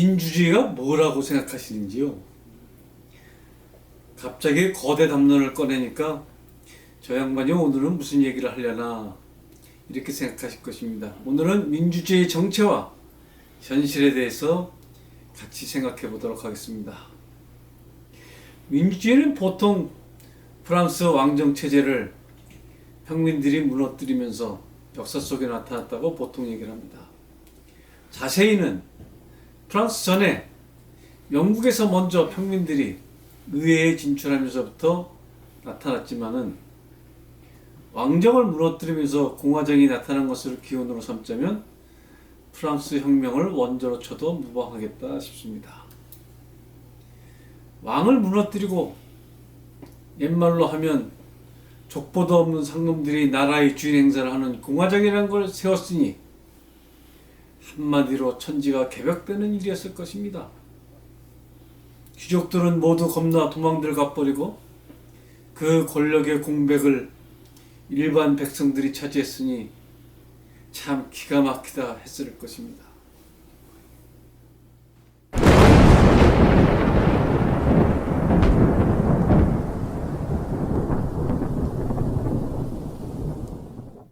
민주주의가 뭐라고 생각하시는지요? 갑자기 거대 담론을 꺼내니까 저 양반이 오늘은 무슨 얘기를 하려나 이렇게 생각하실 것입니다. 오늘은 민주주의 정체와 현실에 대해서 같이 생각해 보도록 하겠습니다. 민주주의는 보통 프랑스 왕정 체제를 평민들이 무너뜨리면서 역사 속에 나타났다고 보통 얘기를 합니다. 자세히는 프랑스 전에 영국에서 먼저 평민들이 의회에 진출하면서부터 나타났지만은 왕정을 무너뜨리면서 공화정이 나타난 것을 기원으로 삼자면 프랑스 혁명을 원조로 쳐도 무방하겠다 싶습니다. 왕을 무너뜨리고 옛말로 하면 족보도 없는 상놈들이 나라의 주인 행사를 하는 공화정이라는 걸 세웠으니 한마디로 천지가 개벽되는 일이었을 것입니다. 귀족들은 모두 겁나 도망들 가버리고 그 권력의 공백을 일반 백성들이 차지했으니 참 기가 막히다 했을 것입니다.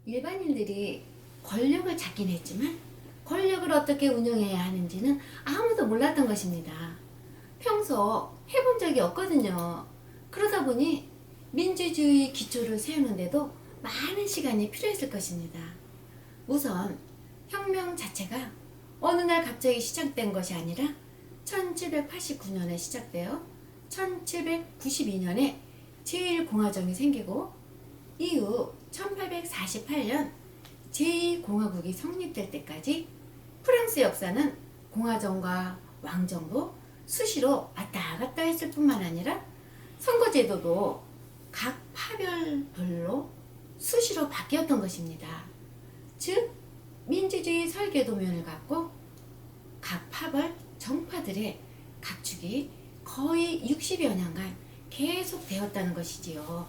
일반인들이 권력을 잡긴 했지만 권력을 어떻게 운영해야 하는지는 아무도 몰랐던 것입니다. 평소 해본 적이 없거든요. 그러다 보니 민주주의 기초를 세우는데도 많은 시간이 필요했을 것입니다. 우선 혁명 자체가 어느 날 갑자기 시작된 것이 아니라 1789년에 시작되어 1792년에 제1공화정이 생기고 이후 1848년 제2공화국이 성립될 때까지 프랑스 역사는 공화정과 왕정도 수시로 왔다 갔다 했을 뿐만 아니라 선거제도도 각 파별별로 수시로 바뀌었던 것입니다. 즉 민주주의 설계도면을 갖고 각 파벌 정파들의 각축이 거의 60여 년간 계속 되었다는 것이지요.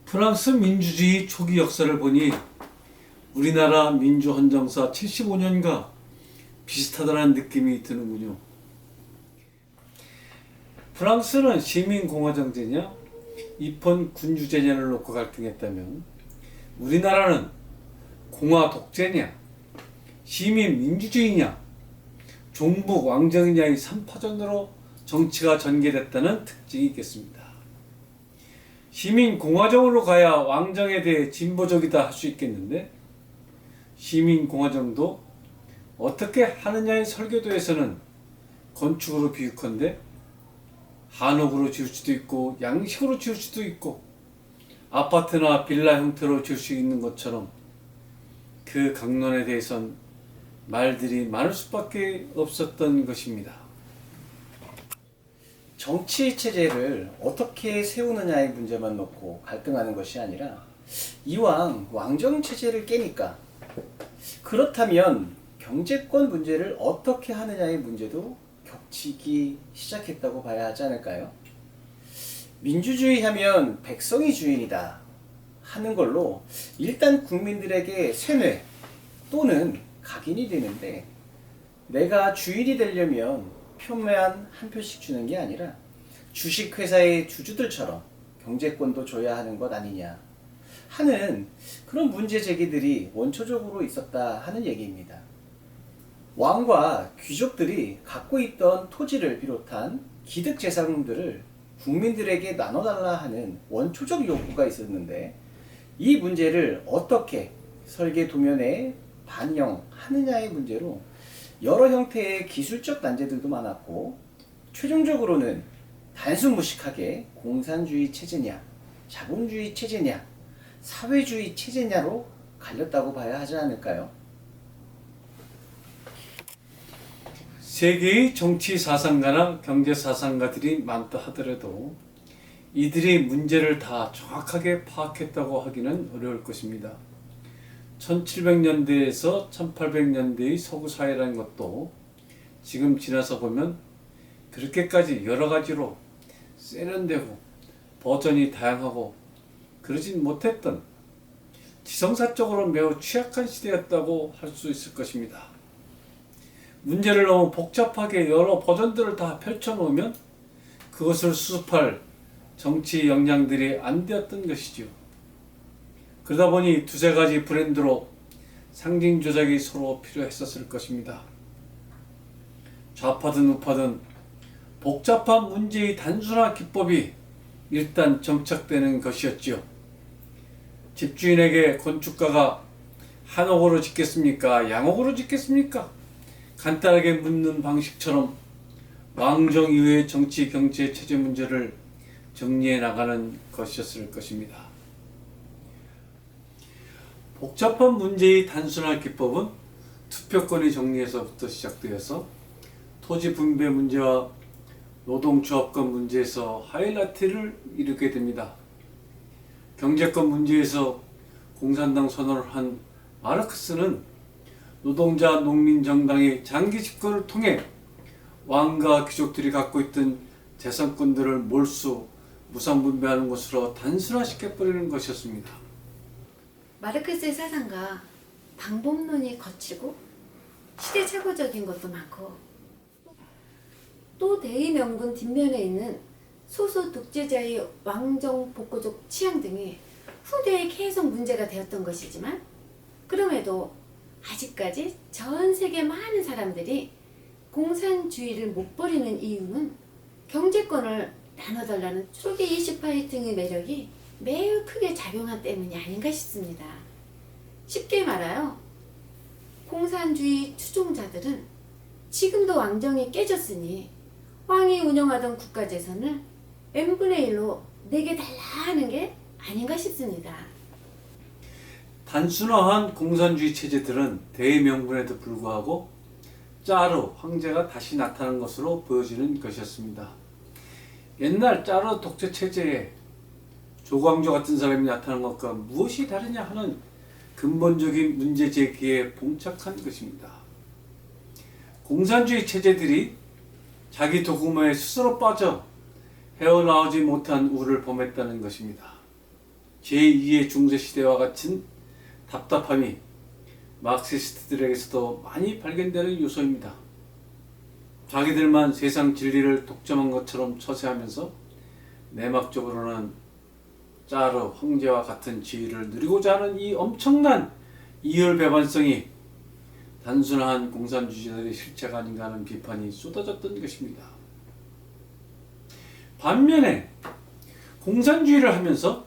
프랑스 민주주의 초기 역사를 보니 우리나라 민주헌정사 75년과 비슷하다는 느낌이 드는군요. 프랑스는 시민공화정제냐 입헌 군주제냐를 놓고 갈등했다면 우리나라는 공화 독재냐 시민민주주의냐 종북 왕정이냐의 3파전으로 정치가 전개됐다는 특징이 있겠습니다. 시민공화정으로 가야 왕정에 대해 진보적이다 할 수 있겠는데 시민공화정도 어떻게 하느냐의 설계도에서는 건축으로 비유컨대 한옥으로 지을 수도 있고 양식으로 지을 수도 있고 아파트나 빌라 형태로 지을 수 있는 것처럼 그 강론에 대해선 말들이 많을 수밖에 없었던 것입니다. 정치 체제를 어떻게 세우느냐의 문제만 놓고 갈등하는 것이 아니라 이왕 왕정 체제를 깨니까 그렇다면 경제권 문제를 어떻게 하느냐의 문제도 겹치기 시작했다고 봐야 하지 않을까요? 민주주의 하면 백성이 주인이다 하는 걸로 일단 국민들에게 쇠뇌 또는 각인이 되는데 내가 주인이 되려면 표만 한 표씩 주는 게 아니라 주식회사의 주주들처럼 경제권도 줘야 하는 것 아니냐 하는 그런 문제 제기들이 원초적으로 있었다 하는 얘기입니다. 왕과 귀족들이 갖고 있던 토지를 비롯한 기득재산들을 국민들에게 나눠달라 하는 원초적 요구가 있었는데 이 문제를 어떻게 설계 도면에 반영하느냐의 문제로 여러 형태의 기술적 난제들도 많았고 최종적으로는 단순 무식하게 공산주의 체제냐 자본주의 체제냐 사회주의 체제냐로 갈렸다고 봐야 하지 않을까요? 세계의 정치 사상가나 경제 사상가들이 많다 하더라도 이들이 문제를 다 정확하게 파악했다고 하기는 어려울 것입니다. 1700년대에서 1800년대의 서구 사회라는 것도 지금 지나서 보면 그렇게까지 여러 가지로 세련되고 버전이 다양하고 그러진 못했던 지성사적으로 매우 취약한 시대였다고 할 수 있을 것입니다. 문제를 너무 복잡하게 여러 버전들을 다 펼쳐놓으면 그것을 수습할 정치 역량들이 안 되었던 것이죠. 그러다 보니 두세 가지 브랜드로 상징 조작이 서로 필요했었을 것입니다. 좌파든 우파든 복잡한 문제의 단순화 기법이 일단 정착되는 것이었지요. 집주인에게 건축가가 한옥으로 짓겠습니까? 양옥으로 짓겠습니까? 간단하게 묻는 방식처럼 왕정 이후의 정치, 경제, 체제 문제를 정리해 나가는 것이었을 것입니다. 복잡한 문제의 단순화 기법은 투표권의 정리에서부터 시작되어서 토지 분배 문제와 노동조합권 문제에서 하이라이트를 이루게 됩니다. 경제권 문제에서 공산당 선언을 한 마르크스는 노동자 농민정당의 장기 집권을 통해 왕과 귀족들이 갖고 있던 재산권들을 몰수, 무상분배하는 것으로 단순화시켜버리는 것이었습니다. 마르크스의 사상과 방법론이 거치고 시대착오적인 것도 많고 또 대의명분 뒷면에 있는 소수 독재자의 왕정 복고적 취향 등이 후대에 계속 문제가 되었던 것이지만 그럼에도 아직까지 전 세계 많은 사람들이 공산주의를 못 버리는 이유는 경제권을 나눠달라는 초기 이슈 파이팅의 매력이 매우 크게 작용한 때문이 아닌가 싶습니다. 쉽게 말하여 공산주의 추종자들은 지금도 왕정이 깨졌으니 왕이 운영하던 국가 재산을 n분의 1로 내게 달라 하는 게 아닌가 싶습니다. 단순화한 공산주의 체제들은 대의명분에도 불구하고 짜르 황제가 다시 나타난 것으로 보여지는 것이었습니다. 옛날 짜르 독재 체제에 조광조 같은 사람이 나타난 것과 무엇이 다르냐 하는 근본적인 문제 제기에 봉착한 것입니다. 공산주의 체제들이 자기 도구마에 스스로 빠져 헤어나오지 못한 우를 범했다는 것입니다. 제2의 중세시대와 같은 답답함이 마크시스트들에게서도 많이 발견되는 요소입니다. 자기들만 세상 진리를 독점한 것처럼 처세하면서 내막적으로는 짜르 황제와 같은 지위를 누리고자 하는 이 엄청난 이율배반성이 단순한 공산주의자들의 실체가 아닌가 하는 비판이 쏟아졌던 것입니다. 반면에 공산주의를 하면서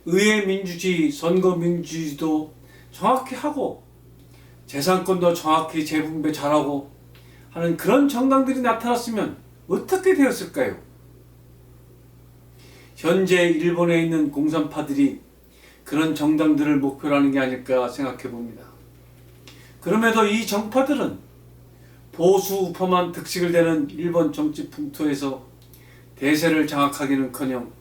의회 민주주의, 선거 민주주의도 정확히 하고 재산권도 정확히 재분배 잘하고 하는 그런 정당들이 나타났으면 어떻게 되었을까요? 현재 일본에 있는 공산파들이 그런 정당들을 목표로 하는 게 아닐까 생각해 봅니다. 그럼에도 이 정파들은 보수 우파만 득식을 대는 일본 정치 풍토에서 대세를 장악하기는커녕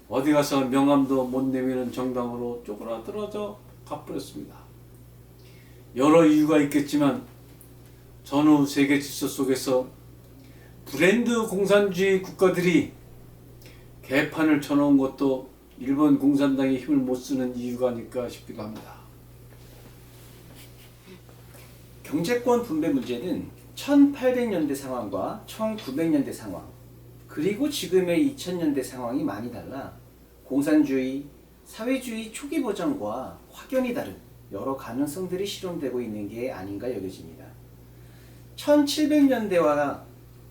어디 가서 명함도 못 내미는 정당으로 쪼그라들어져 가버렸습니다. 여러 이유가 있겠지만 전후 세계 질서 속에서 브랜드 공산주의 국가들이 개판을 쳐놓은 것도 일본 공산당이 힘을 못 쓰는 이유가 아닐까 싶기도 합니다. 경제권 분배 문제는 1800년대 상황과 1900년대 상황, 그리고 지금의 2000년대 상황이 많이 달라 공산주의, 사회주의 초기 버전과 확연히 다른 여러 가능성들이 실험되고 있는 게 아닌가 여겨집니다. 1700년대와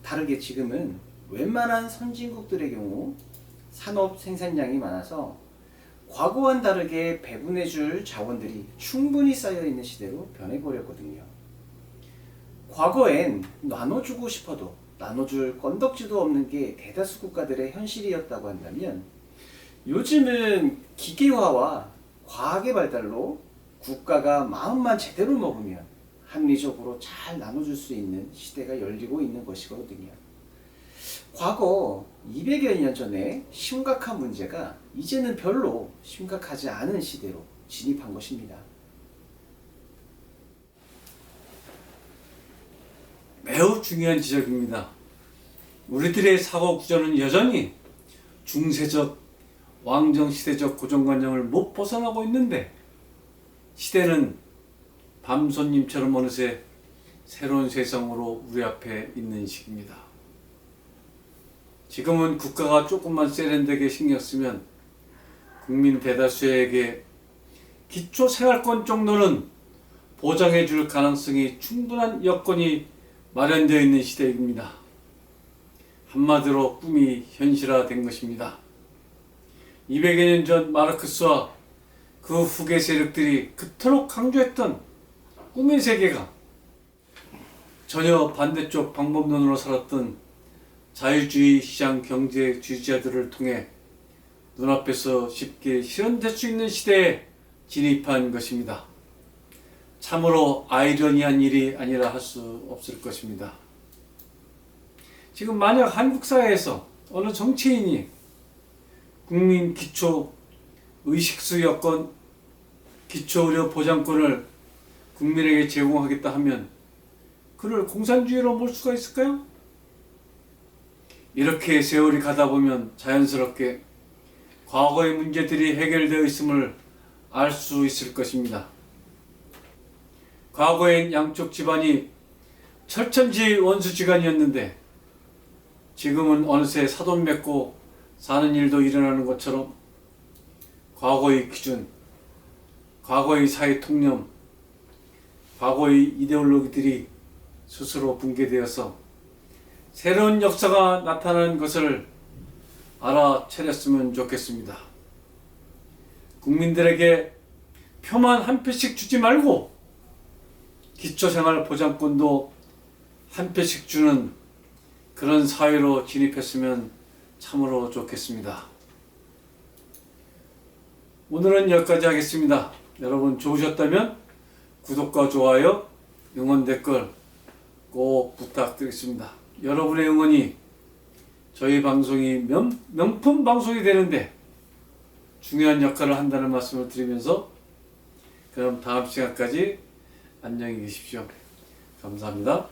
다르게 지금은 웬만한 선진국들의 경우 산업 생산량이 많아서 과거와는 다르게 배분해줄 자원들이 충분히 쌓여있는 시대로 변해버렸거든요. 과거엔 나눠주고 싶어도 나눠줄 건덕지도 없는 게 대다수 국가들의 현실이었다고 한다면 요즘은 기계화와 과학의 발달로 국가가 마음만 제대로 먹으면 합리적으로 잘 나눠줄 수 있는 시대가 열리고 있는 것이거든요. 과거 200여 년 전에 심각한 문제가 이제는 별로 심각하지 않은 시대로 진입한 것입니다. 매우 중요한 지적입니다. 우리들의 사고 구조는 여전히 중세적, 왕정시대적 고정관념을 못 벗어나고 있는데 시대는 밤손님처럼 어느새 새로운 세상으로 우리 앞에 있는 시기입니다. 지금은 국가가 조금만 세련되게 신경 쓰면 국민 대다수에게 기초생활권 정도는 보장해 줄 가능성이 충분한 여건이 마련되어 있는 시대입니다. 한마디로 꿈이 현실화된 것입니다. 200여 년 전 마르크스와 그 후계 세력들이 그토록 강조했던 꿈의 세계가 전혀 반대쪽 방법론으로 살았던 자유주의 시장 경제주의자들을 통해 눈앞에서 쉽게 실현될 수 있는 시대에 진입한 것입니다. 참으로 아이러니한 일이 아니라 할 수 없을 것입니다. 지금 만약 한국 사회에서 어느 정치인이 국민 기초 의식수 여건, 기초의료 보장권을 국민에게 제공하겠다 하면 그를 공산주의로 볼 수가 있을까요? 이렇게 세월이 가다 보면 자연스럽게 과거의 문제들이 해결되어 있음을 알 수 있을 것입니다. 과거엔 양쪽 집안이 철천지 원수지간이었는데 지금은 어느새 사돈 맺고 사는 일도 일어나는 것처럼 과거의 기준, 과거의 사회 통념, 과거의 이데올로기들이 스스로 붕괴되어서 새로운 역사가 나타나는 것을 알아차렸으면 좋겠습니다. 국민들에게 표만 한 표씩 주지 말고 기초생활보장권도 한 표씩 주는 그런 사회로 진입했으면 참으로 좋겠습니다. 오늘은 여기까지 하겠습니다. 여러분 좋으셨다면 구독과 좋아요, 응원 댓글 꼭 부탁드리겠습니다. 여러분의 응원이 저희 방송이 명품 방송이 되는데 중요한 역할을 한다는 말씀을 드리면서 그럼 다음 시간까지 안녕히 계십시오. 감사합니다.